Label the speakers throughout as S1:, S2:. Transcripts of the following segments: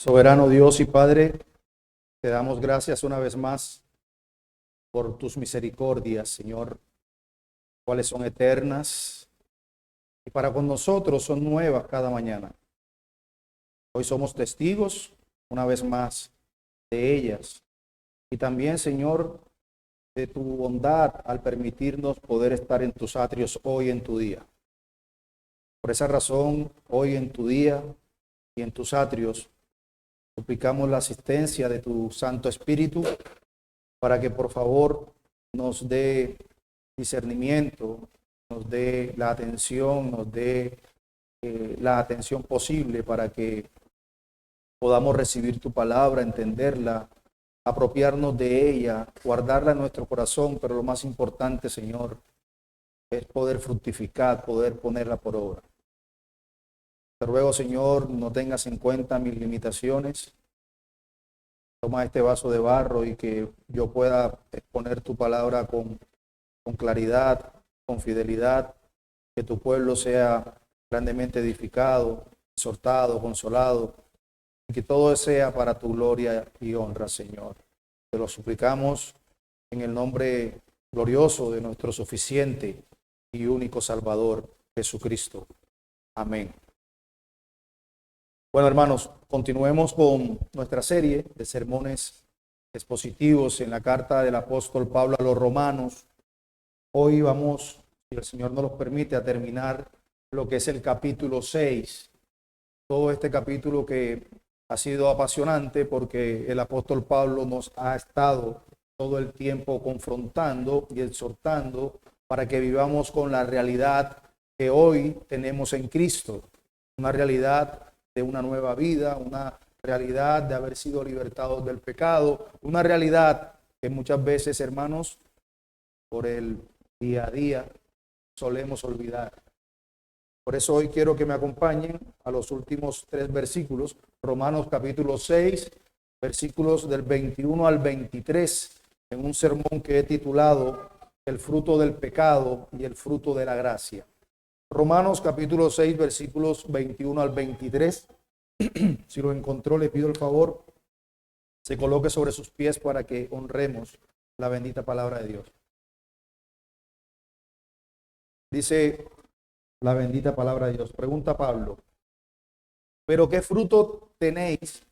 S1: Soberano Dios y Padre, te damos gracias una vez más por tus misericordias, Señor, cuales son eternas y para con nosotros son nuevas cada mañana. Hoy somos testigos una vez más de ellas y también, Señor, de tu bondad al permitirnos poder estar en tus atrios hoy en tu día. Por esa razón, hoy en tu día y en tus atrios, suplicamos la asistencia de tu Santo Espíritu para que por favor nos dé discernimiento, nos dé la atención, nos dé la atención posible para que podamos recibir tu palabra, entenderla, apropiarnos de ella, guardarla en nuestro corazón, pero lo más importante, Señor, es poder fructificar, poder ponerla por obra. Te ruego, Señor, no tengas en cuenta mis limitaciones. Toma este vaso de barro y que yo pueda exponer tu palabra con claridad, con fidelidad, que tu pueblo sea grandemente edificado, exhortado, consolado, y que todo sea para tu gloria y honra, Señor. Te lo suplicamos en el nombre glorioso de nuestro suficiente y único Salvador, Jesucristo. Amén. Bueno, hermanos, continuemos con nuestra serie de sermones expositivos en la carta del apóstol Pablo a los romanos. Hoy vamos, si el Señor nos lo permite, a terminar lo que es el capítulo 6. Todo este capítulo que ha sido apasionante porque el apóstol Pablo nos ha estado todo el tiempo confrontando y exhortando para que vivamos con la realidad que hoy tenemos en Cristo. Una realidad de una nueva vida, una realidad de haber sido libertados del pecado, una realidad que muchas veces, hermanos, por el día a día solemos olvidar. Por eso hoy quiero que me acompañen a los últimos 3 versículos, Romanos capítulo 6, versículos del 21 al 23, en un sermón que he titulado El fruto del pecado y el fruto de la gracia. Romanos capítulo 6, versículos 21 al 23. Si lo encontró, le pido el favor, se coloque sobre sus pies para que honremos la bendita palabra de Dios. Dice la bendita palabra de Dios. Pregunta Pablo: ¿pero qué fruto tenéis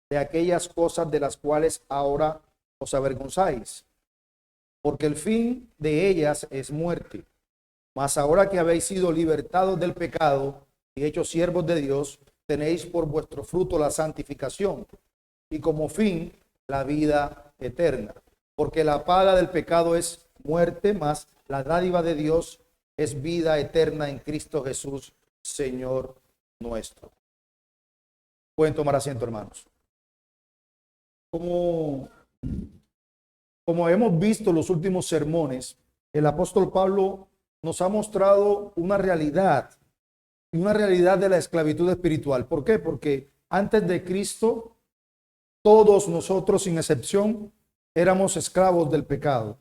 S1: de aquellas cosas de las cuales ahora os avergonzáis? Porque el fin de ellas es muerte. Mas ahora que habéis sido libertados del pecado y hechos siervos de Dios, tenéis por vuestro fruto la santificación y como fin la vida eterna. Porque la paga del pecado es muerte, mas la dádiva de Dios es vida eterna en Cristo Jesús, Señor nuestro. Pueden tomar asiento, hermanos. Como hemos visto en los últimos sermones, el apóstol Pablo nos ha mostrado una realidad de la esclavitud espiritual. ¿Por qué? Porque antes de Cristo, todos nosotros, sin excepción, éramos esclavos del pecado.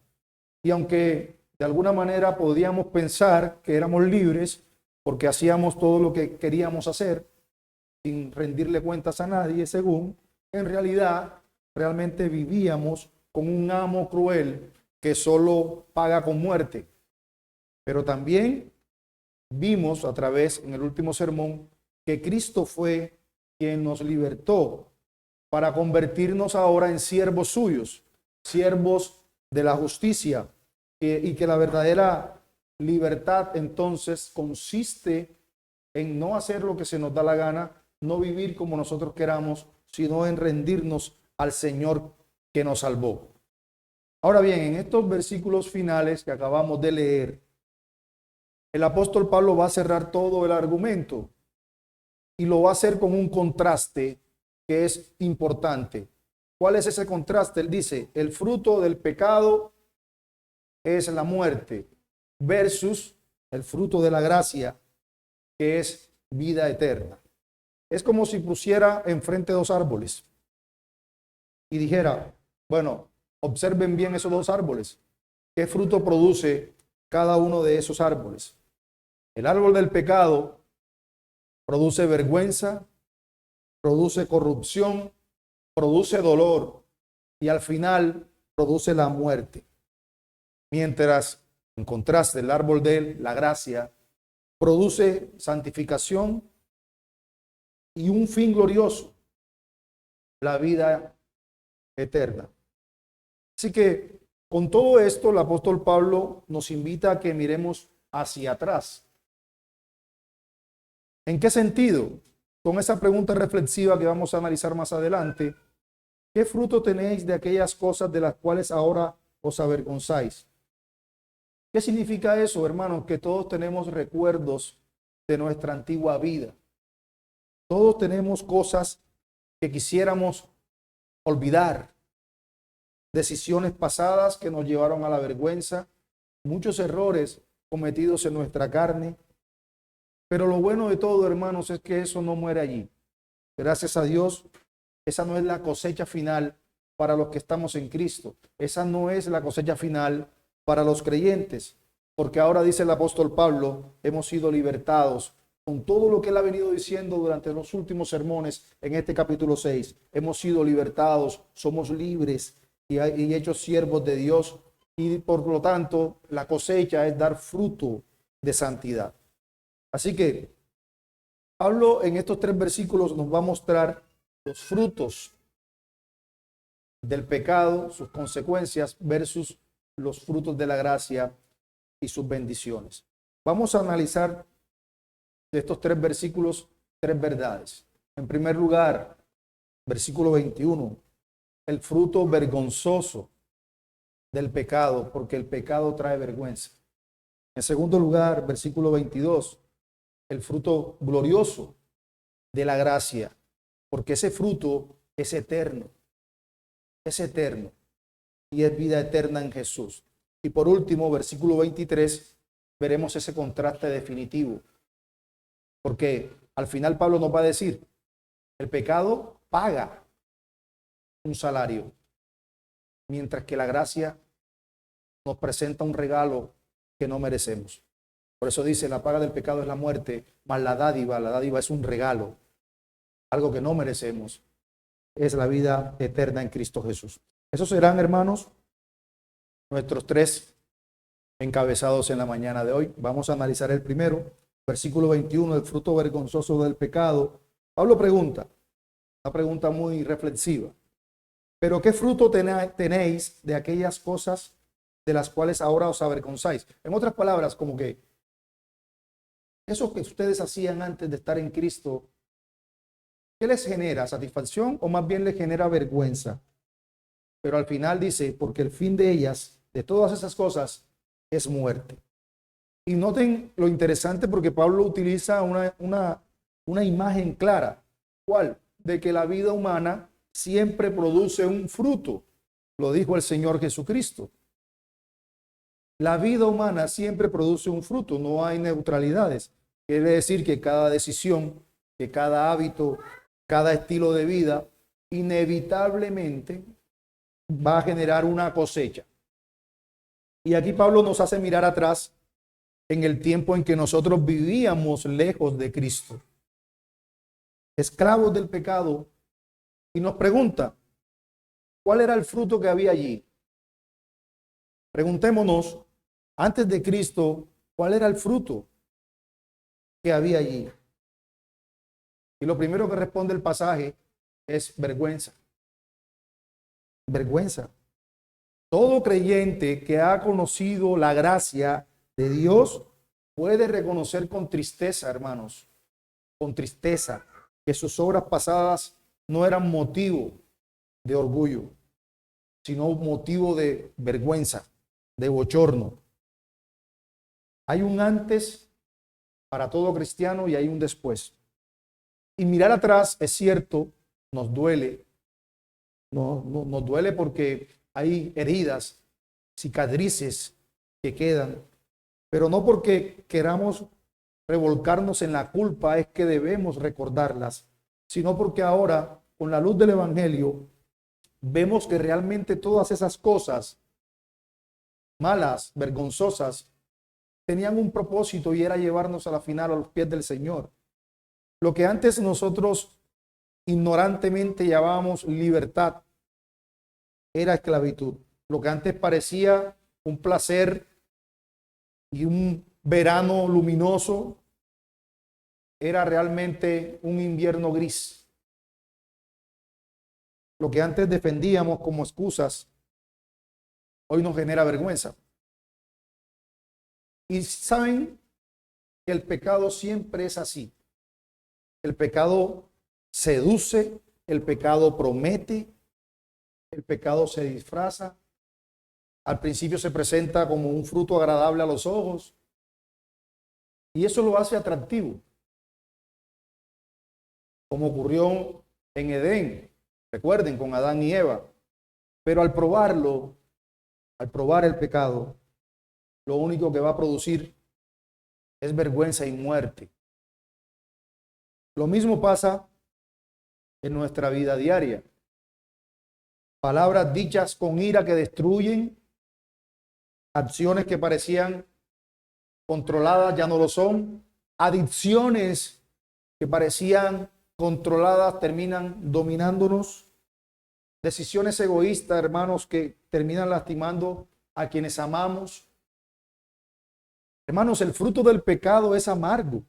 S1: Y aunque de alguna manera podíamos pensar que éramos libres porque hacíamos todo lo que queríamos hacer, sin rendirle cuentas a nadie, según, en realidad, realmente vivíamos con un amo cruel que solo paga con muerte. Pero también vimos a través, en el último sermón, que Cristo fue quien nos libertó para convertirnos ahora en siervos suyos, siervos de la justicia, y que la verdadera libertad entonces consiste en no hacer lo que se nos da la gana, no vivir como nosotros queramos, sino en rendirnos al Señor que nos salvó. Ahora bien, en estos versículos finales que acabamos de leer, el apóstol Pablo va a cerrar todo el argumento y lo va a hacer con un contraste que es importante. ¿Cuál es ese contraste? Él dice, el fruto del pecado es la muerte versus el fruto de la gracia, que es vida eterna. Es como si pusiera enfrente 2 árboles y dijera, bueno, observen bien esos 2 árboles. ¿Qué fruto produce cada uno de esos árboles? El árbol del pecado produce vergüenza, produce corrupción, produce dolor y al final produce la muerte. Mientras, en contraste, el árbol de la gracia produce santificación y un fin glorioso, la vida eterna. Así que con todo esto, el apóstol Pablo nos invita a que miremos hacia atrás. ¿En qué sentido? Con esa pregunta reflexiva que vamos a analizar más adelante, ¿qué fruto tenéis de aquellas cosas de las cuales ahora os avergonzáis? ¿Qué significa eso, hermanos? Que todos tenemos recuerdos de nuestra antigua vida. Todos tenemos cosas que quisiéramos olvidar, decisiones pasadas que nos llevaron a la vergüenza, muchos errores cometidos en nuestra carne. Pero lo bueno de todo, hermanos, es que eso no muere allí. Gracias a Dios, esa no es la cosecha final para los que estamos en Cristo. Esa no es la cosecha final para los creyentes, porque ahora dice el apóstol Pablo, hemos sido libertados. Con todo lo que él ha venido diciendo durante los últimos sermones en este capítulo 6, hemos sido libertados, somos libres y hechos siervos de Dios, y por lo tanto la cosecha es dar fruto de santidad. Así que Pablo en estos 3 versículos nos va a mostrar los frutos del pecado, sus consecuencias versus los frutos de la gracia y sus bendiciones. Vamos a analizar de estos 3 versículos 3 verdades. En primer lugar, versículo 21, el fruto vergonzoso del pecado, porque el pecado trae vergüenza. En segundo lugar, versículo 22, el fruto glorioso de la gracia, porque ese fruto es eterno y es vida eterna en Jesús. Y por último, versículo 23, veremos ese contraste definitivo, porque al final Pablo nos va a decir, el pecado paga un salario, mientras que la gracia nos presenta un regalo que no merecemos. Por eso dice, la paga del pecado es la muerte, mas la dádiva es un regalo, algo que no merecemos, es la vida eterna en Cristo Jesús. Esos serán, hermanos, nuestros 3 encabezados en la mañana de hoy. Vamos a analizar el primero, versículo 21, el fruto vergonzoso del pecado. Pablo pregunta, una pregunta muy reflexiva, ¿pero qué fruto tenéis de aquellas cosas de las cuales ahora os avergonzáis? En otras palabras, como que eso que ustedes hacían antes de estar en Cristo, ¿qué les genera? ¿Satisfacción o más bien les genera vergüenza? Pero al final dice, porque el fin de ellas, de todas esas cosas, es muerte. Y noten lo interesante porque Pablo utiliza una imagen clara. ¿Cuál? De que la vida humana siempre produce un fruto. Lo dijo el Señor Jesucristo. La vida humana siempre produce un fruto, no hay neutralidades. Quiere decir que cada decisión, que cada hábito, cada estilo de vida, inevitablemente va a generar una cosecha. Y aquí Pablo nos hace mirar atrás en el tiempo en que nosotros vivíamos lejos de Cristo, esclavos del pecado, y nos pregunta, ¿cuál era el fruto que había allí? Preguntémonos, antes de Cristo, ¿cuál era el fruto que había allí? Y lo primero que responde el pasaje es vergüenza. Vergüenza. Todo creyente que ha conocido la gracia de Dios puede reconocer con tristeza, hermanos, con tristeza, que sus obras pasadas no eran motivo de orgullo, sino motivo de vergüenza, de bochorno. Hay un antes para todo cristiano y hay un después. Y mirar atrás, es cierto, nos duele. Nos duele porque hay heridas, cicatrices que quedan, pero no porque queramos revolcarnos en la culpa es que debemos recordarlas, sino porque ahora, con la luz del Evangelio, vemos que realmente todas esas cosas malas, vergonzosas, tenían un propósito y era llevarnos a la final a los pies del Señor. Lo que antes nosotros ignorantemente llamábamos libertad, era esclavitud. Lo que antes parecía un placer y un verano luminoso era realmente un invierno gris. Lo que antes defendíamos como excusas, hoy nos genera vergüenza. Y saben que el pecado siempre es así. El pecado seduce, el pecado promete, el pecado se disfraza. Al principio se presenta como un fruto agradable a los ojos y eso lo hace atractivo, como ocurrió en Edén, recuerden, con Adán y Eva. Pero al probarlo, al probar el pecado, lo único que va a producir es vergüenza y muerte. Lo mismo pasa en nuestra vida diaria. Palabras dichas con ira que destruyen, acciones que parecían controladas ya no lo son, adicciones que parecían controladas terminan dominándonos, decisiones egoístas, hermanos, que terminan lastimando a quienes amamos. Hermanos, el fruto del pecado es amargo,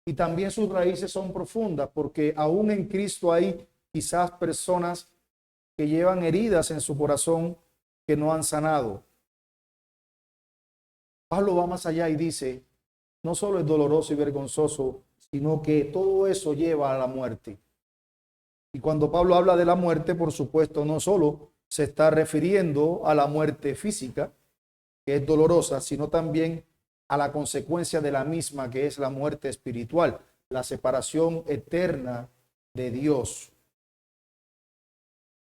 S1: y también sus raíces son profundas, porque aún en Cristo hay quizás personas que llevan heridas en su corazón que no han sanado. Pablo va más allá y dice, no solo es doloroso y vergonzoso, sino que todo eso lleva a la muerte. Y cuando Pablo habla de la muerte, por supuesto, no solo se está refiriendo a la muerte física, que es dolorosa, sino también a la consecuencia de la misma, que es la muerte espiritual, la separación eterna de Dios.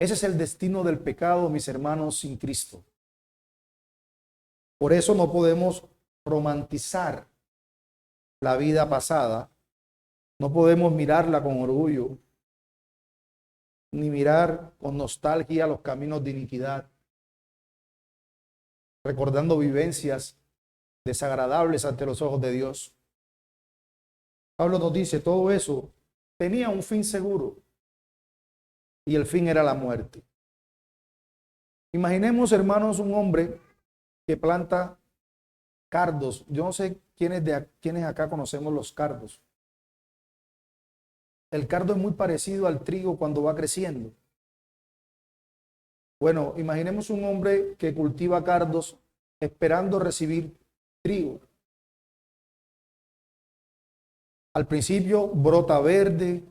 S1: Ese es el destino del pecado, mis hermanos, sin Cristo. Por eso no podemos romantizar la vida pasada, no podemos mirarla con orgullo, ni mirar con nostalgia los caminos de iniquidad, recordando vivencias desagradables ante los ojos de Dios. Pablo nos dice, todo eso tenía un fin seguro, y el fin era la muerte. Imaginemos, hermanos, un hombre que planta cardos. Yo no sé quiénes acá conocemos los cardos. El cardo es muy parecido al trigo cuando va creciendo. Bueno, imaginemos un hombre que cultiva cardos esperando recibir trigo. Al principio brota verde,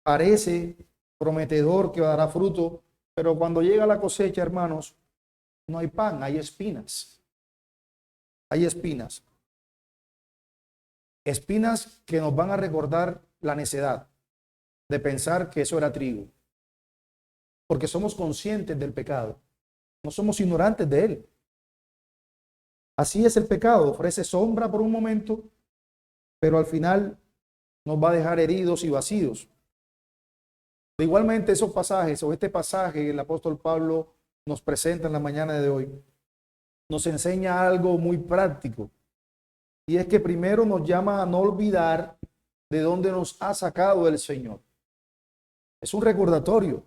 S1: parece prometedor que dará fruto, pero cuando llega la cosecha, hermanos, no hay pan, hay espinas. Hay espinas. Espinas que nos van a recordar la necedad de pensar que eso era trigo. Porque somos conscientes del pecado. No somos ignorantes de él. Así es el pecado. Ofrece sombra por un momento, pero al final nos va a dejar heridos y vacíos. Igualmente esos pasajes o este pasaje el apóstol Pablo nos presenta en la mañana de hoy, nos enseña algo muy práctico. Y es que primero nos llama a no olvidar de dónde nos ha sacado el Señor. Es un recordatorio.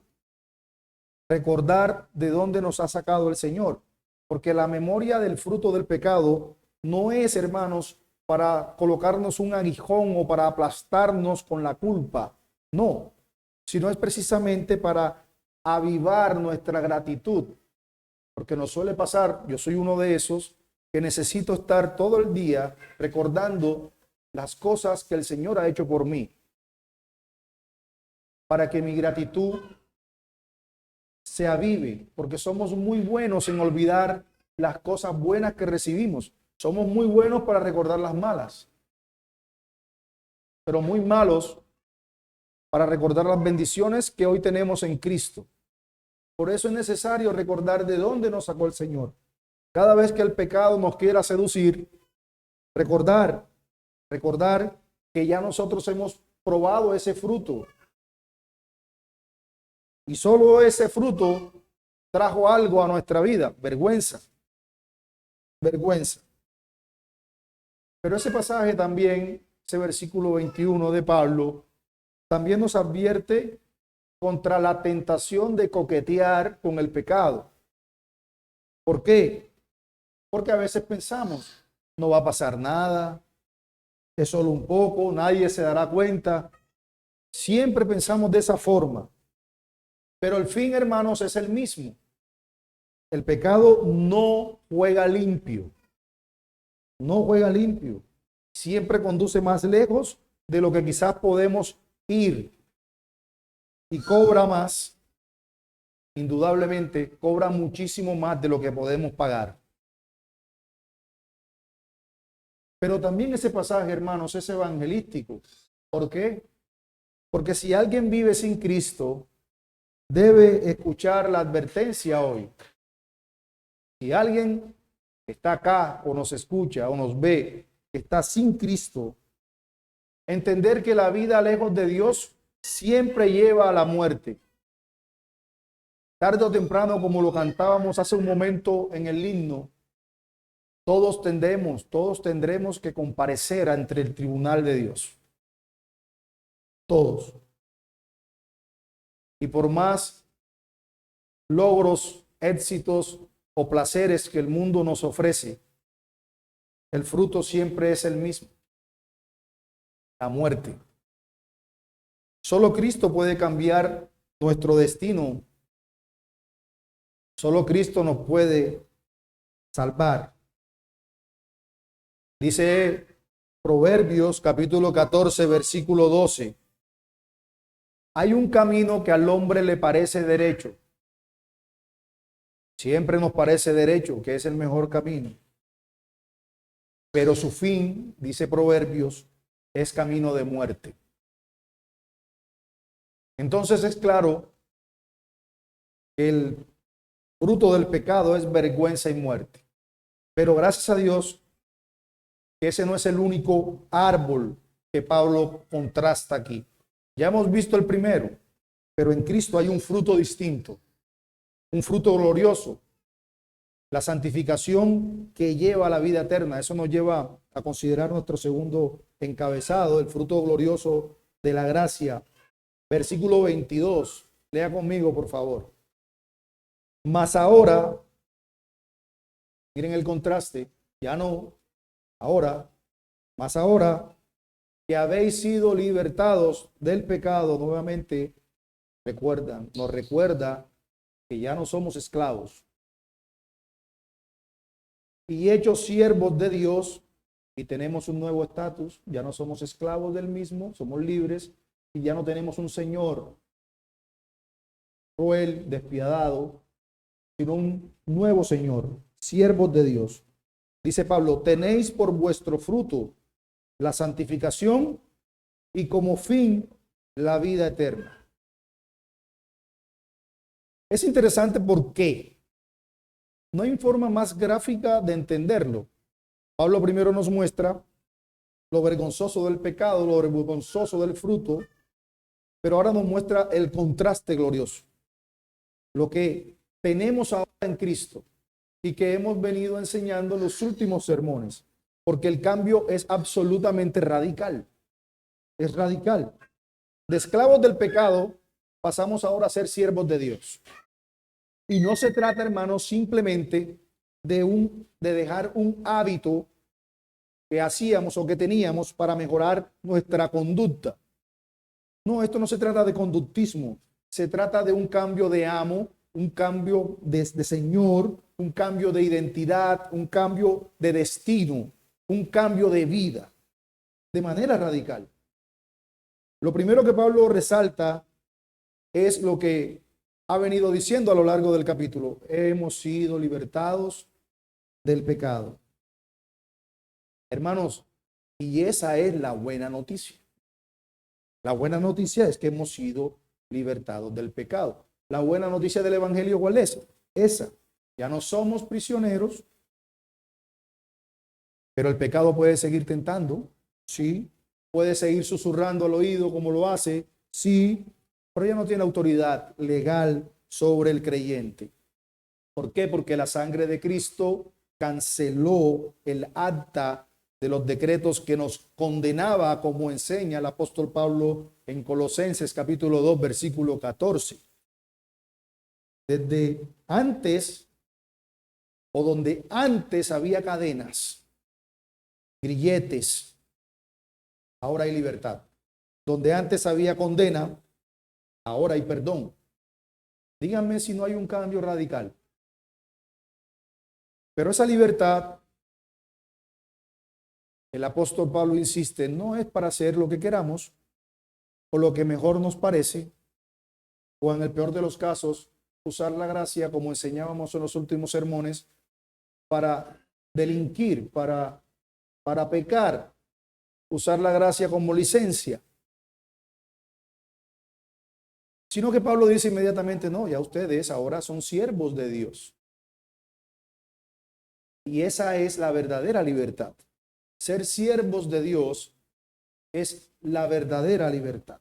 S1: Recordar de dónde nos ha sacado el Señor. Porque la memoria del fruto del pecado no es, hermanos, para colocarnos un aguijón o para aplastarnos con la culpa. No, sino es precisamente para avivar nuestra gratitud. Porque nos suele pasar, yo soy uno de esos, que necesito estar todo el día recordando las cosas que el Señor ha hecho por mí, para que mi gratitud se avive, porque somos muy buenos en olvidar las cosas buenas que recibimos. Somos muy buenos para recordar las malas, pero muy malos para recordar las bendiciones que hoy tenemos en Cristo. Por eso es necesario recordar de dónde nos sacó el Señor. Cada vez que el pecado nos quiera seducir, recordar que ya nosotros hemos probado ese fruto. Y solo ese fruto trajo algo a nuestra vida, vergüenza. Vergüenza. Pero ese pasaje también ese versículo 21 de Pablo, también nos advierte contra la tentación de coquetear con el pecado. ¿Por qué? Porque a veces pensamos, no va a pasar nada, es solo un poco, nadie se dará cuenta. Siempre pensamos de esa forma. Pero el fin, hermanos, es el mismo. El pecado no juega limpio. No juega limpio. Siempre conduce más lejos de lo que quizás podemos ir. Y cobra más. Indudablemente, cobra muchísimo más de lo que podemos pagar. Pero también ese pasaje, hermanos, es evangelístico. ¿Por qué? Porque si alguien vive sin Cristo, debe escuchar la advertencia hoy. Si alguien está acá o nos escucha o nos ve que está sin Cristo, entender que la vida lejos de Dios siempre lleva a la muerte. Tarde o temprano, como lo cantábamos hace un momento en el himno, todos tendremos que comparecer ante el tribunal de Dios. Todos. Y por más logros, éxitos o placeres que el mundo nos ofrece, el fruto siempre es el mismo: la muerte. Solo Cristo puede cambiar nuestro destino. Solo Cristo nos puede salvar. Dice Proverbios capítulo 14, versículo 12. Hay un camino que al hombre le parece derecho. Siempre nos parece derecho que es el mejor camino. Pero su fin, dice Proverbios, es camino de muerte. Entonces es claro que el fruto del pecado es vergüenza y muerte. Pero gracias a Dios que ese no es el único árbol que Pablo contrasta aquí. Ya hemos visto el primero, pero en Cristo hay un fruto distinto, un fruto glorioso, la santificación que lleva a la vida eterna. Eso nos lleva a considerar nuestro segundo encabezado, el fruto glorioso de la gracia. Versículo 22, lea conmigo por favor. Mas ahora, miren el contraste, ya no, ahora, mas ahora que habéis sido libertados del pecado, nuevamente nos recuerda que ya no somos esclavos y hechos siervos de Dios, y tenemos un nuevo estatus. Ya no somos esclavos del mismo, somos libres, y ya no tenemos un señor cruel, despiadado, sino un nuevo señor, siervos de Dios. Dice Pablo, tenéis por vuestro fruto la santificación y como fin la vida eterna. Es interesante porque no hay forma más gráfica de entenderlo. Pablo primero nos muestra lo vergonzoso del pecado, lo vergonzoso del fruto, pero ahora nos muestra el contraste glorioso. Lo que tenemos ahora en Cristo y que hemos venido enseñando en los últimos sermones, porque el cambio es absolutamente radical. Es radical. De esclavos del pecado pasamos ahora a ser siervos de Dios. Y no se trata, hermanos, simplemente de dejar un hábito que hacíamos o que teníamos para mejorar nuestra conducta. No, esto no se trata de conductismo, se trata de un cambio de amo, un cambio de señor, un cambio de identidad, un cambio de destino, un cambio de vida, de manera radical. Lo primero que Pablo resalta es lo que ha venido diciendo a lo largo del capítulo: hemos sido libertados del pecado. Hermanos, y esa es la buena noticia. La buena noticia es que hemos sido libertados del pecado. La buena noticia del evangelio, ¿cuál es? Esa. Ya no somos prisioneros, pero el pecado puede seguir tentando, sí. Puede seguir susurrando al oído como lo hace, sí, pero ya no tiene autoridad legal sobre el creyente. ¿Por qué? Porque la sangre de Cristo canceló el acta de los decretos que nos condenaba, como enseña el apóstol Pablo en Colosenses capítulo 2, versículo 14. Desde antes, o donde antes había cadenas, grilletes, ahora hay libertad. Donde antes había condena, ahora hay perdón. Díganme si no hay un cambio radical. Pero esa libertad, el apóstol Pablo insiste, no es para hacer lo que queramos o lo que mejor nos parece, o en el peor de los casos, usar la gracia, como enseñábamos en los últimos sermones, para delinquir, para pecar, usar la gracia como licencia. Sino que Pablo dice inmediatamente, no, ya ustedes ahora son siervos de Dios. Y esa es la verdadera libertad. Ser siervos de Dios es la verdadera libertad.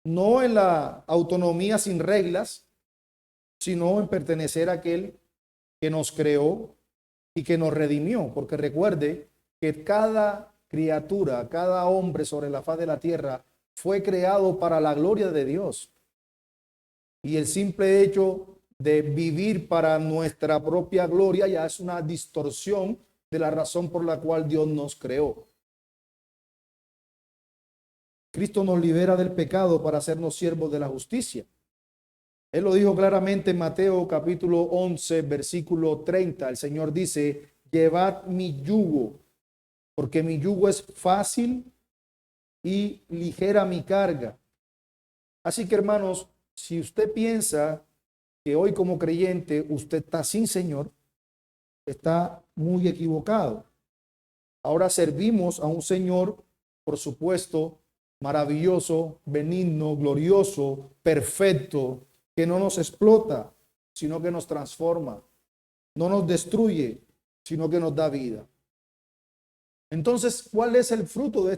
S1: No en la autonomía sin reglas, sino en pertenecer a aquel que nos creó y que nos redimió. Porque recuerde que cada criatura, cada hombre sobre la faz de la tierra fue creado para la gloria de Dios. Y el simple hecho de vivir para nuestra propia gloria ya es una distorsión de la razón por la cual Dios nos creó. Cristo nos libera del pecado para hacernos siervos de la justicia. Él lo dijo claramente en Mateo capítulo 11, versículo 30. El Señor dice, llevad mi yugo, porque mi yugo es fácil y ligera mi carga. Así que, hermanos, si usted piensa que hoy como creyente usted está sin Señor, está muy equivocado. Ahora servimos a un Señor, por supuesto, maravilloso, benigno, glorioso, perfecto, que no nos explota, sino que nos transforma, no nos destruye, sino que nos da vida. Entonces, ¿cuál es el fruto de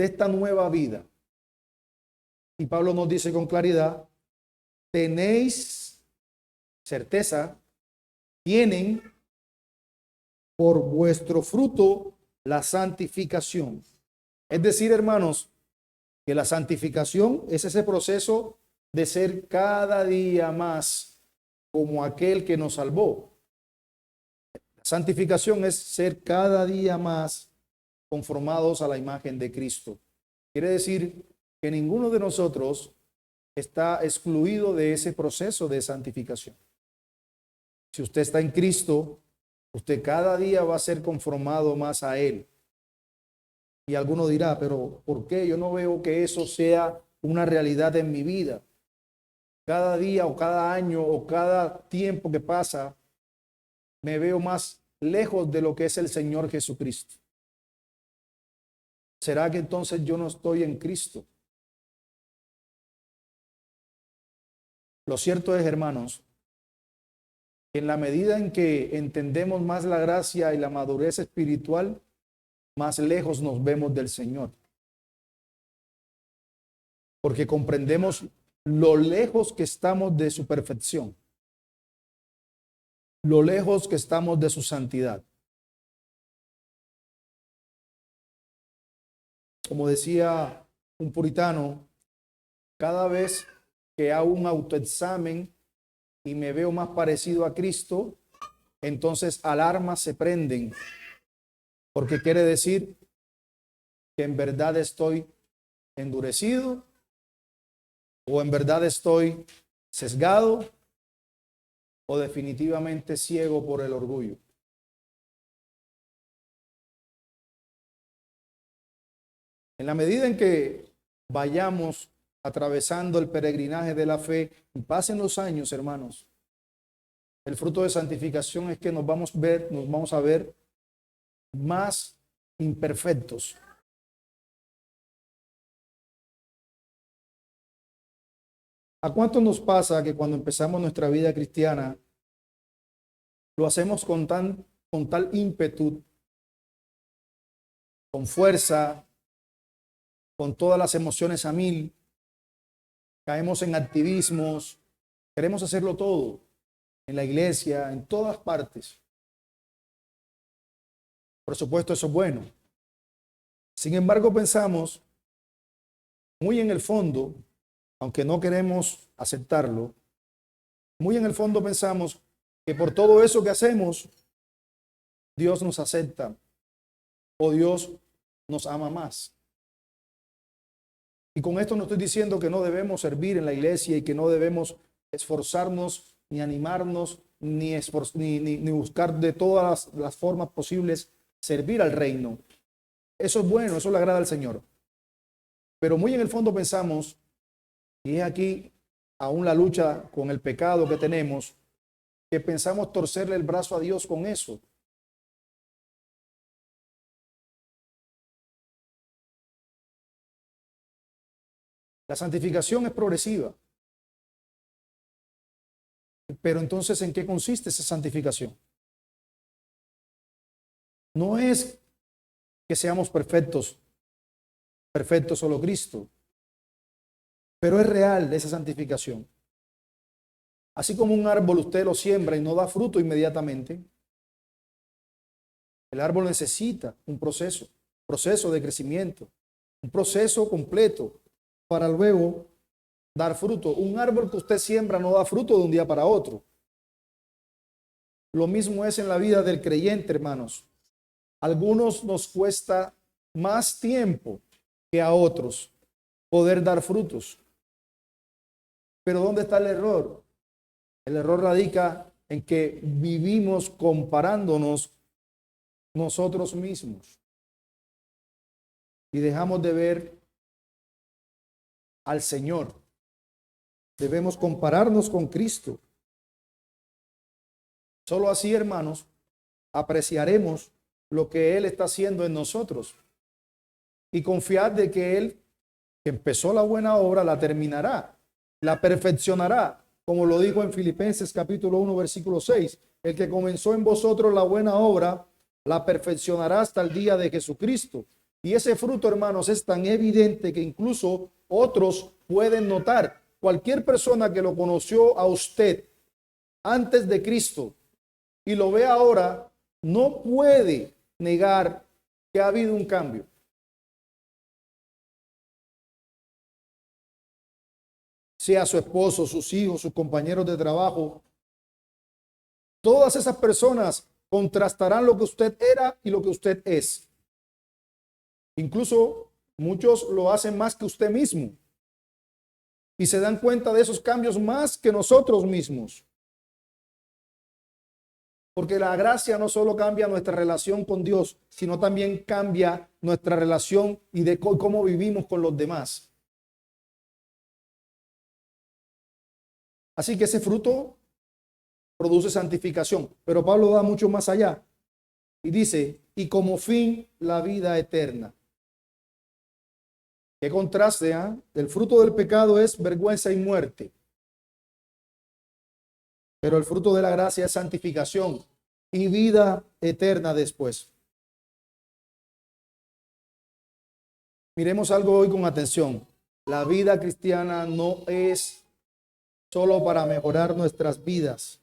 S1: esta nueva vida? Y Pablo nos dice con claridad, tenéis certeza, tienen por vuestro fruto la santificación. Es decir, hermanos, que la santificación es ese proceso de ser cada día más como aquel que nos salvó. La santificación es ser cada día más conformados a la imagen de Cristo. Quiere decir que ninguno de nosotros está excluido de ese proceso de santificación. Si usted está en Cristo, usted cada día va a ser conformado más a Él. Y alguno dirá, pero ¿por qué yo no veo que eso sea una realidad en mi vida? Cada día o cada año o cada tiempo que pasa, me veo más lejos de lo que es el Señor Jesucristo. ¿Será que entonces yo no estoy en Cristo? Lo cierto es, hermanos, que en la medida en que entendemos más la gracia y la madurez espiritual, más lejos nos vemos del Señor. Porque comprendemos lo lejos que estamos de su perfección, lo lejos que estamos de su santidad. Como decía un puritano, cada vez que hago un autoexamen y me veo más parecido a Cristo, entonces alarmas se prenden, porque quiere decir que en verdad estoy endurecido o en verdad estoy sesgado o definitivamente ciego por el orgullo. En la medida en que vayamos atravesando el peregrinaje de la fe y pasen los años, hermanos, el fruto de santificación es que nos vamos a ver más imperfectos. ¿A cuánto nos pasa que cuando empezamos nuestra vida cristiana lo hacemos con tal ímpetu, con fuerza, con todas las emociones a mil? Caemos en activismos, queremos hacerlo todo, en la iglesia, en todas partes. Por supuesto, eso es bueno, Sin embargo, pensamos muy en el fondo, aunque no queremos aceptarlo, muy en el fondo pensamos que por todo eso que hacemos, Dios nos acepta o Dios nos ama más. Y con esto no estoy diciendo que no debemos servir en la iglesia y que no debemos esforzarnos, ni animarnos, ni buscar de todas las formas posibles servir al reino. Eso es bueno, eso le agrada al Señor. Pero muy en el fondo pensamos, y es aquí aún la lucha con el pecado que tenemos, que pensamos torcerle el brazo a Dios con eso. La santificación es progresiva. Pero entonces, ¿en qué consiste esa santificación? No es que seamos perfectos, perfecto solo Cristo, pero es real esa santificación. Así como un árbol usted lo siembra y no da fruto inmediatamente, el árbol necesita un proceso de crecimiento, un proceso completo para luego dar fruto. Un árbol que usted siembra no da fruto de un día para otro. Lo mismo es en la vida del creyente, hermanos. A algunos nos cuesta más tiempo que a otros poder dar frutos. Pero ¿dónde está el error? El error radica en que vivimos comparándonos nosotros mismos y dejamos de ver al Señor. Debemos compararnos con Cristo. Solo así, hermanos, apreciaremos lo que Él está haciendo en nosotros y confiar de que Él, que empezó la buena obra, la terminará, la perfeccionará, como lo dijo en Filipenses capítulo 1, versículo 6. El que comenzó en vosotros la buena obra, la perfeccionará hasta el día de Jesucristo. Y ese fruto, hermanos, es tan evidente que incluso otros pueden notar. Cualquier persona que lo conoció a usted antes de Cristo y lo ve ahora, no puede negar que ha habido un cambio. Sea su esposo, sus hijos, sus compañeros de trabajo, todas esas personas contrastarán lo que usted era y lo que usted es. Incluso muchos lo hacen más que usted mismo y se dan cuenta de esos cambios más que nosotros mismos. Porque la gracia no solo cambia nuestra relación con Dios, sino también cambia nuestra relación y de cómo vivimos con los demás. Así que ese fruto produce santificación, pero Pablo va mucho más allá y dice, y como fin la vida eterna. Qué contraste, ¿eh? El fruto del pecado es vergüenza y muerte, pero el fruto de la gracia es santificación y vida eterna después. Miremos algo hoy con atención. La vida cristiana no es solo para mejorar nuestras vidas.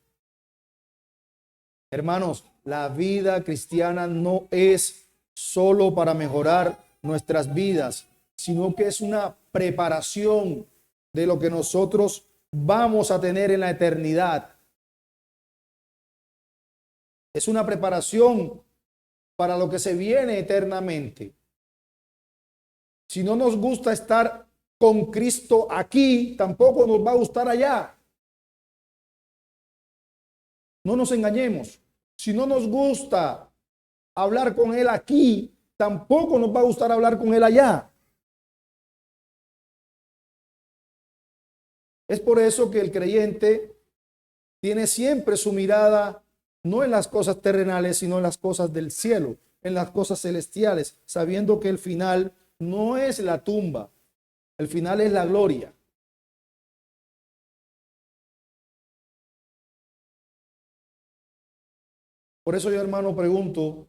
S1: Hermanos, la vida cristiana no es solo para mejorar nuestras vidas, sino que es una preparación de lo que nosotros vamos a tener en la eternidad. Es una preparación para lo que se viene eternamente. Si no nos gusta estar con Cristo aquí, tampoco nos va a gustar allá. No nos engañemos. Si no nos gusta hablar con Él aquí, tampoco nos va a gustar hablar con Él allá. Es por eso que el creyente tiene siempre su mirada no en las cosas terrenales, sino en las cosas del cielo, en las cosas celestiales, sabiendo que el final no es la tumba, el final es la gloria. Por eso yo, hermano, pregunto,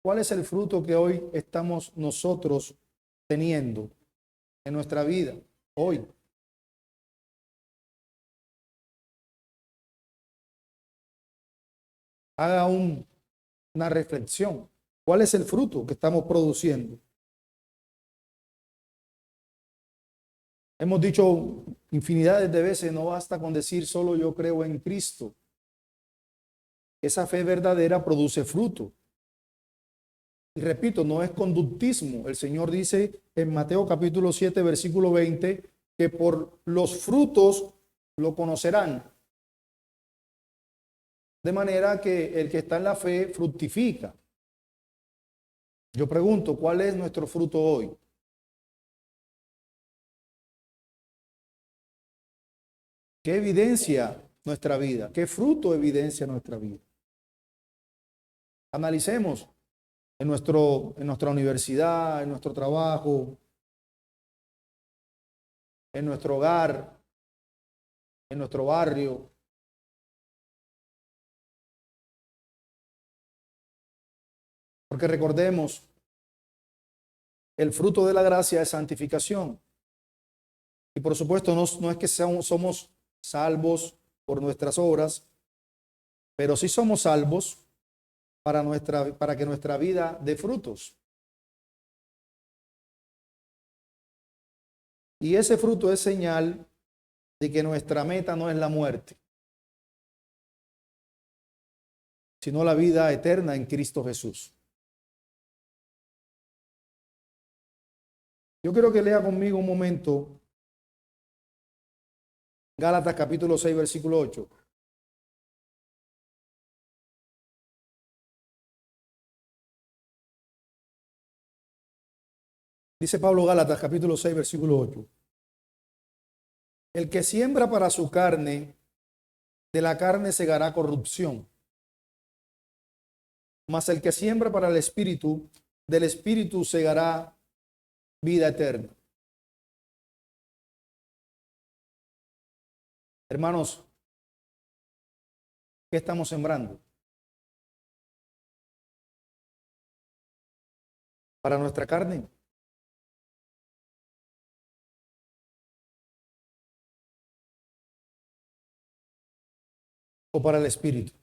S1: ¿cuál es el fruto que hoy estamos nosotros teniendo en nuestra vida hoy? Haga una reflexión. ¿Cuál es el fruto que estamos produciendo? Hemos dicho infinidades de veces, no basta con decir solo yo creo en Cristo. Esa fe verdadera produce fruto. Y repito, no es conductismo. El Señor dice en Mateo capítulo 7, versículo 20, que por los frutos lo conocerán. De manera que el que está en la fe fructifica. Yo pregunto, ¿cuál es nuestro fruto hoy? ¿Qué evidencia nuestra vida? ¿Qué fruto evidencia nuestra vida? Analicemos en nuestra universidad, en nuestro trabajo, en nuestro hogar, en nuestro barrio. Porque recordemos, el fruto de la gracia es santificación. Y por supuesto, no es que somos salvos por nuestras obras, pero sí somos salvos para que nuestra vida dé frutos. Y ese fruto es señal de que nuestra meta no es la muerte, sino la vida eterna en Cristo Jesús. Yo quiero que lea conmigo un momento Gálatas capítulo 6, versículo 8. Dice Pablo Gálatas capítulo 6, versículo 8. El que siembra para su carne, de la carne segará corrupción. Mas el que siembra para el espíritu, del espíritu segará vida eterna. Hermanos, ¿qué estamos sembrando? ¿Para nuestra carne? ¿O para el espíritu?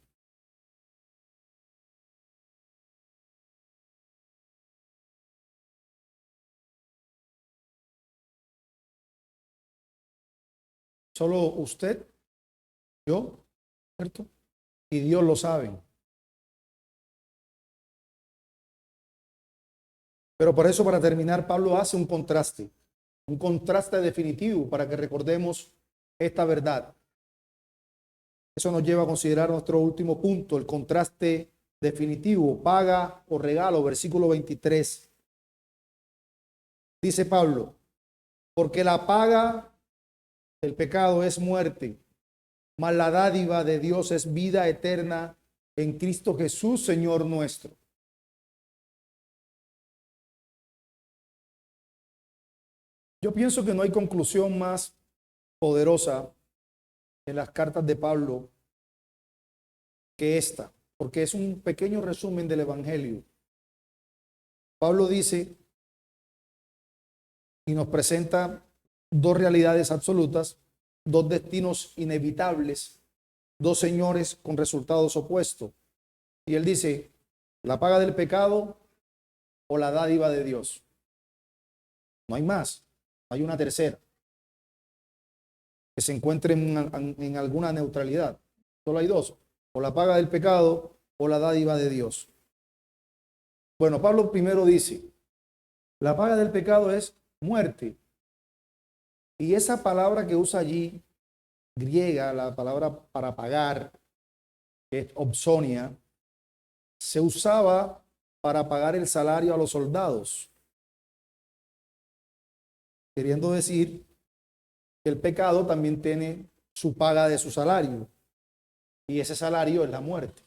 S1: Solo usted, yo, ¿cierto? Y Dios lo sabe. Pero por eso, para terminar, Pablo hace un contraste definitivo para que recordemos esta verdad. Eso nos lleva a considerar nuestro último punto, el contraste definitivo, paga o regalo, versículo 23. Dice Pablo, porque la paga del pecado es muerte, mas la dádiva de Dios es vida eterna en Cristo Jesús, Señor nuestro. Yo pienso que no hay conclusión más poderosa en las cartas de Pablo que esta, porque es un pequeño resumen del Evangelio. Pablo dice y nos presenta dos realidades absolutas, dos destinos inevitables, dos señores con resultados opuestos. Y él dice, la paga del pecado o la dádiva de Dios. No hay más, no hay una tercera que se encuentre en alguna neutralidad. Solo hay dos, o la paga del pecado o la dádiva de Dios. Bueno, Pablo primero dice, la paga del pecado es muerte. Y esa palabra que usa allí, griega, la palabra para pagar, que es obsonia, se usaba para pagar el salario a los soldados, queriendo decir que el pecado también tiene su paga de su salario, y ese salario es la muerte.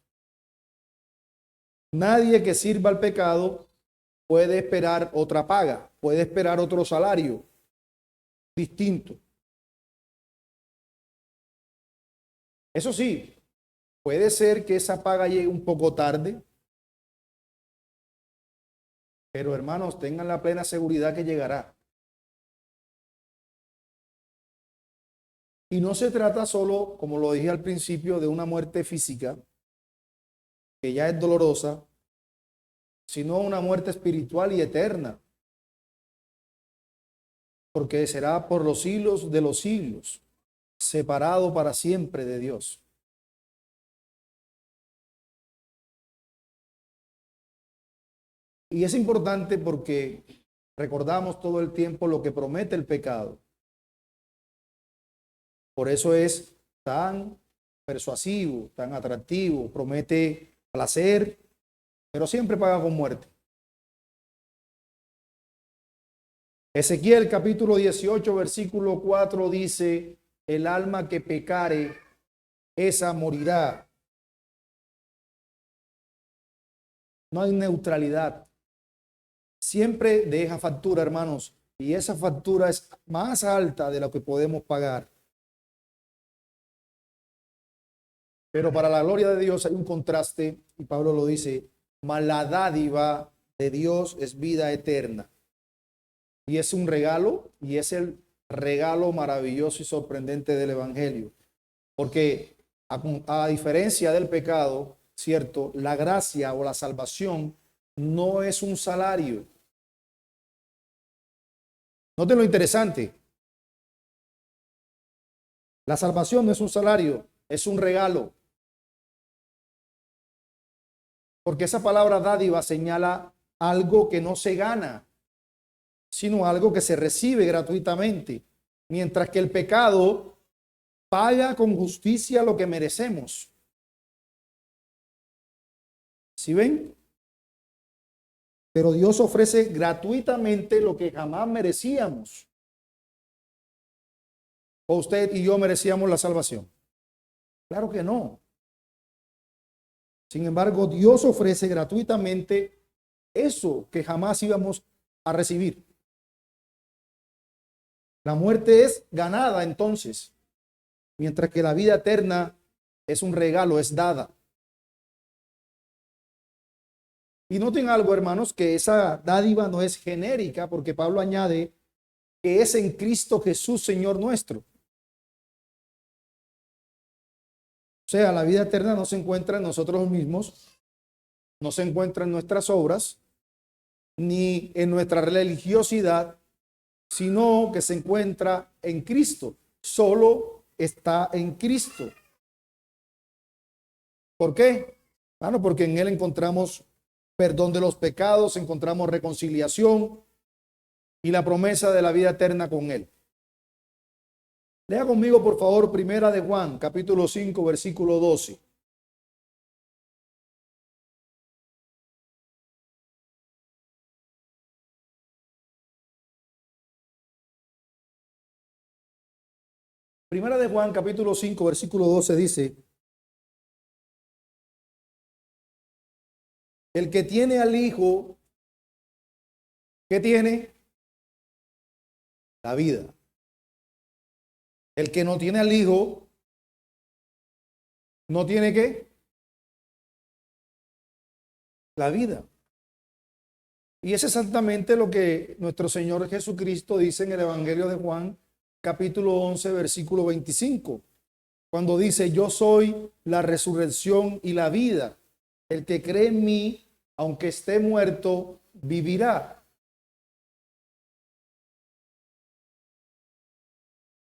S1: Nadie que sirva al pecado puede esperar otra paga, puede esperar otro salario distinto. Eso sí, puede ser que esa paga llegue un poco tarde, pero hermanos, tengan la plena seguridad que llegará. Y no se trata solo, como lo dije al principio, de una muerte física, que ya es dolorosa, sino una muerte espiritual y eterna. porque será por los siglos de los siglos, separado para siempre de Dios. Y es importante porque recordamos todo el tiempo lo que promete el pecado. Por eso es tan persuasivo, tan atractivo, promete placer, pero siempre paga con muerte. Ezequiel capítulo 18, versículo 4 dice, el alma que pecare, esa morirá. No hay neutralidad. Siempre deja factura, hermanos, y esa factura es más alta de lo que podemos pagar. Pero para la gloria de Dios hay un contraste, y Pablo lo dice, mas la dádiva de Dios es vida eterna. Y es un regalo, y es el regalo maravilloso y sorprendente del Evangelio. Porque a diferencia del pecado, ¿cierto? La gracia o la salvación no es un salario. Noten lo interesante. La salvación no es un salario, es un regalo. Porque esa palabra dádiva señala algo que no se gana, sino algo que se recibe gratuitamente. Mientras que el pecado paga con justicia lo que merecemos. ¿Sí ven? Pero Dios ofrece gratuitamente lo que jamás merecíamos. ¿O usted y yo merecíamos la salvación? Claro que no. Sin embargo, Dios ofrece gratuitamente eso que jamás íbamos a recibir. La muerte es ganada entonces, mientras que la vida eterna es un regalo, es dada. Y noten algo, hermanos, que esa dádiva no es genérica, porque Pablo añade que es en Cristo Jesús, Señor nuestro. O sea, la vida eterna no se encuentra en nosotros mismos, no se encuentra en nuestras obras, ni en nuestra religiosidad, sino que se encuentra en Cristo. Solo está en Cristo. ¿Por qué? Bueno, porque en Él encontramos perdón de los pecados, encontramos reconciliación y la promesa de la vida eterna con Él. Lea conmigo, por favor, Primera de Juan, capítulo 5, versículo 12. Primera de Juan, capítulo 5, versículo 12 dice, el que tiene al Hijo, ¿qué tiene? La vida. El que no tiene al Hijo, ¿no tiene qué? La vida. Y es exactamente lo que nuestro Señor Jesucristo dice en el Evangelio de Juan, capítulo 11, versículo 25, cuando dice, yo soy la resurrección y la vida. El que cree en mí, aunque esté muerto, vivirá.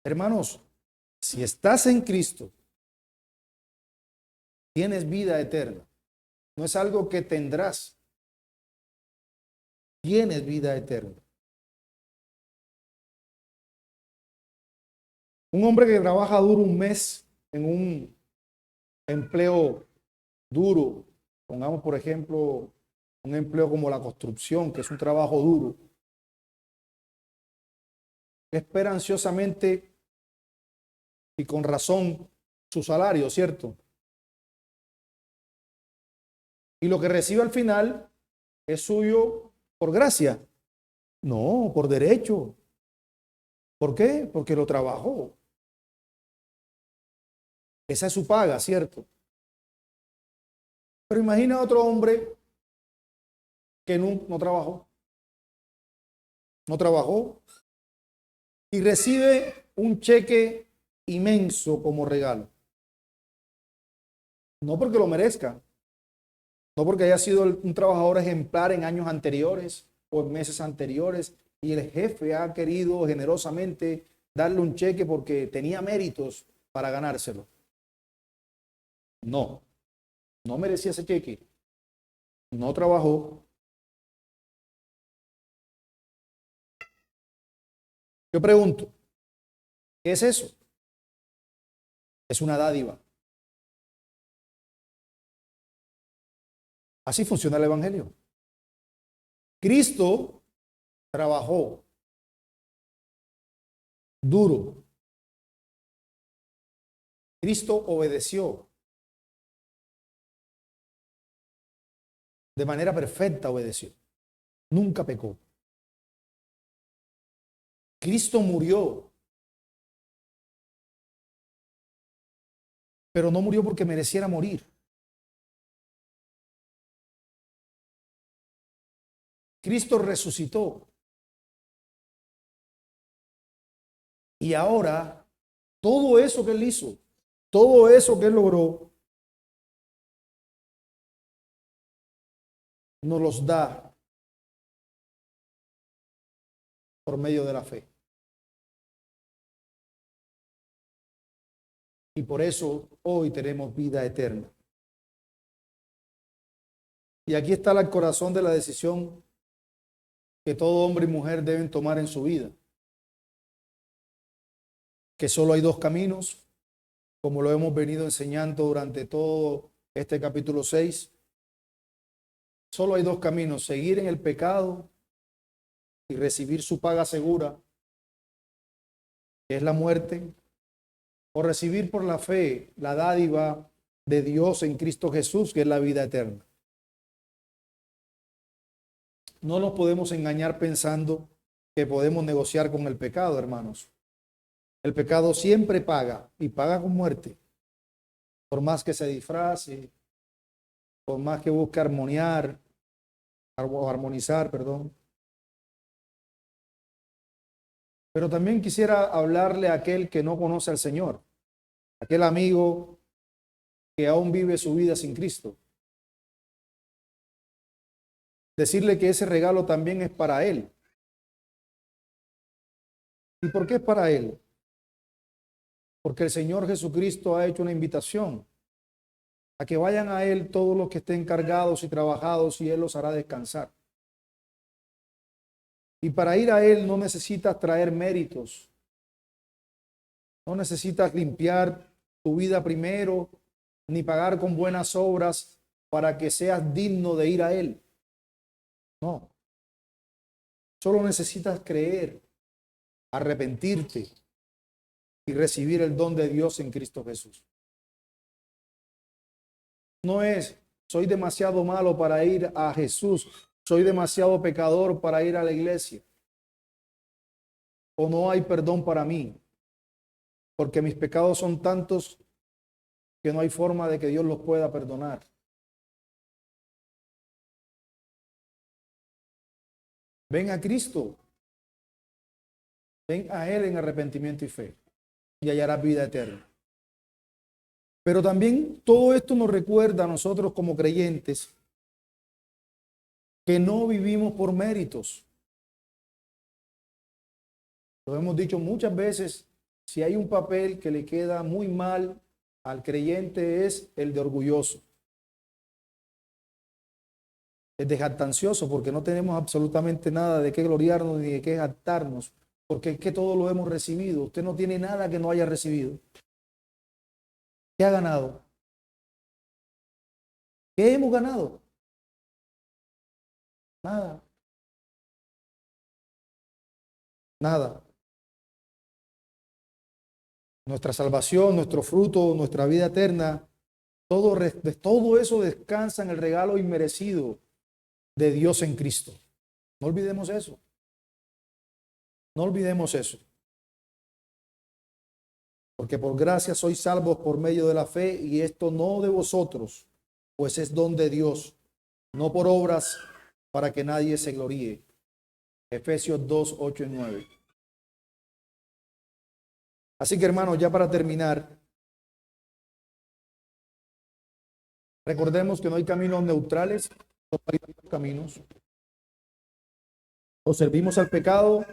S1: Hermanos, si estás en Cristo, tienes vida eterna. No es algo que tendrás. Tienes vida eterna. Un hombre que trabaja duro un mes en un empleo duro, pongamos por ejemplo un empleo como la construcción, que es un trabajo duro, espera ansiosamente y con razón su salario, ¿cierto? Y lo que recibe al final es suyo por gracia, no, por derecho. ¿Por qué? Porque lo trabajó. Esa es su paga, ¿cierto? Pero imagina a otro hombre que no trabajó, no trabajó y recibe un cheque inmenso como regalo. No porque lo merezca, no porque haya sido un trabajador ejemplar en años anteriores o en meses anteriores, y el jefe ha querido generosamente darle un cheque porque tenía méritos para ganárselo. No, no merecía ese cheque, no trabajó. Yo pregunto, ¿qué es eso? Es una dádiva. Así funciona el Evangelio. Cristo trabajó duro. Cristo obedeció de manera perfecta, obedeció. Nunca pecó. Cristo murió, pero no murió porque mereciera morir. Cristo resucitó y ahora todo eso que él hizo, todo eso que él logró, nos los da por medio de la fe. Y por eso hoy tenemos vida eterna. Y aquí está el corazón de la decisión que todo hombre y mujer deben tomar en su vida. Que solo hay dos caminos, como lo hemos venido enseñando durante todo este capítulo 6. Solo hay dos caminos: seguir en el pecado y recibir su paga segura, que es la muerte, o recibir por la fe la dádiva de Dios en Cristo Jesús, que es la vida eterna. No nos podemos engañar pensando que podemos negociar con el pecado, hermanos. El pecado siempre paga y paga con muerte. Por más que se disfrace, por más que busque armonizar, perdón. Pero también quisiera hablarle a aquel que no conoce al Señor, aquel amigo que aún vive su vida sin Cristo. Decirle que ese regalo también es para él. ¿Y por qué es para él? Porque el Señor Jesucristo ha hecho una invitación a que vayan a Él todos los que estén cargados y trabajados y Él los hará descansar. Y para ir a Él no necesitas traer méritos, no necesitas limpiar tu vida primero, ni pagar con buenas obras para que seas digno de ir a Él. No, solo necesitas creer, arrepentirte y recibir el don de Dios en Cristo Jesús. No es, soy demasiado malo para ir a Jesús, soy demasiado pecador para ir a la iglesia, o no hay perdón para mí, porque mis pecados son tantos que no hay forma de que Dios los pueda perdonar. Ven a Cristo, ven a Él en arrepentimiento y fe, y hallarás vida eterna. Pero también todo esto nos recuerda a nosotros como creyentes que no vivimos por méritos. Lo hemos dicho muchas veces, si hay un papel que le queda muy mal al creyente es el de orgulloso. Es de jactancioso porque no tenemos absolutamente nada de qué gloriarnos ni de qué jactarnos, porque es que todo lo hemos recibido. Usted no tiene nada que no haya recibido. ¿Qué ha ganado? ¿Qué hemos ganado? Nada, nada. Nuestra salvación, nuestro fruto, nuestra vida eterna, todo eso descansa en el regalo inmerecido de Dios en Cristo. No olvidemos eso. No olvidemos eso. Porque por gracia sois salvos por medio de la fe, y esto no de vosotros, pues es don de Dios, no por obras para que nadie se gloríe. Efesios 2, 8 y 9. Así que hermanos, ya para terminar, recordemos que no hay caminos neutrales, no hay caminos. O servimos al pecado,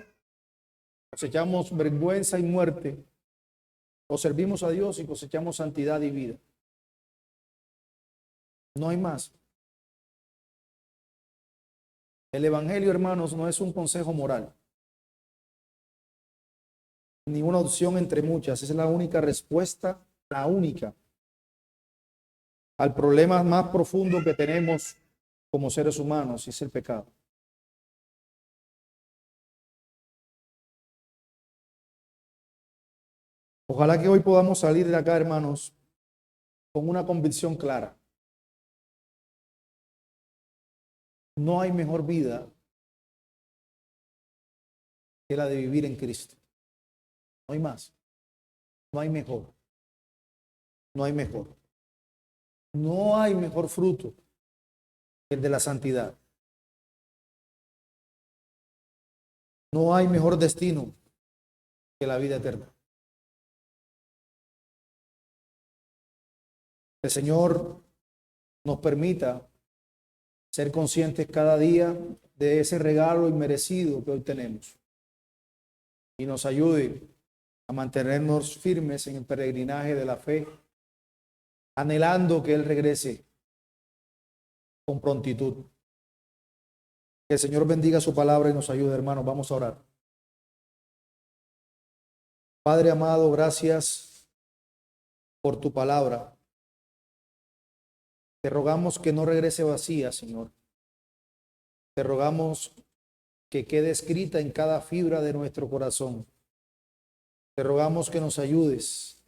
S1: cosechamos vergüenza y muerte, o servimos a Dios y cosechamos santidad y vida. No hay más. El Evangelio, hermanos, no es un consejo moral, ni una opción entre muchas. Es la única respuesta, la única, al problema más profundo que tenemos como seres humanos, y es el pecado. Ojalá que hoy podamos salir de acá, hermanos, con una convicción clara. No hay mejor vida que la de vivir en Cristo. No hay más. No hay mejor. No hay mejor. No hay mejor fruto que el de la santidad. No hay mejor destino que la vida eterna. Que el Señor nos permita ser conscientes cada día de ese regalo inmerecido que hoy tenemos y nos ayude a mantenernos firmes en el peregrinaje de la fe, anhelando que Él regrese con prontitud. Que el Señor bendiga su palabra y nos ayude, hermanos. Vamos a orar. Padre amado, gracias por tu palabra. Te rogamos que no regrese vacía, Señor. Te rogamos que quede escrita en cada fibra de nuestro corazón. Te rogamos que nos ayudes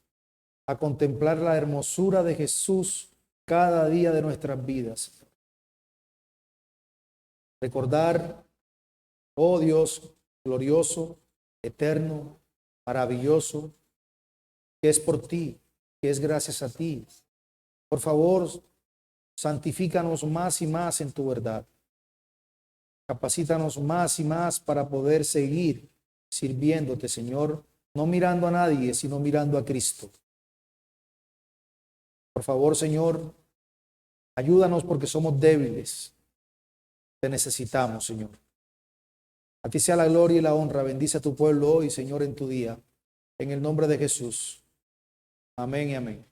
S1: a contemplar la hermosura de Jesús cada día de nuestras vidas. Recordar, oh Dios, glorioso, eterno, maravilloso, que es por ti, que es gracias a ti. Por favor, santifícanos más y más en tu verdad. Capacítanos más y más para poder seguir sirviéndote, Señor, no mirando a nadie, sino mirando a Cristo. Por favor, Señor, ayúdanos porque somos débiles. Te necesitamos, Señor. A ti sea la gloria y la honra. Bendice a tu pueblo hoy, Señor, en tu día. En el nombre de Jesús. Amén y amén.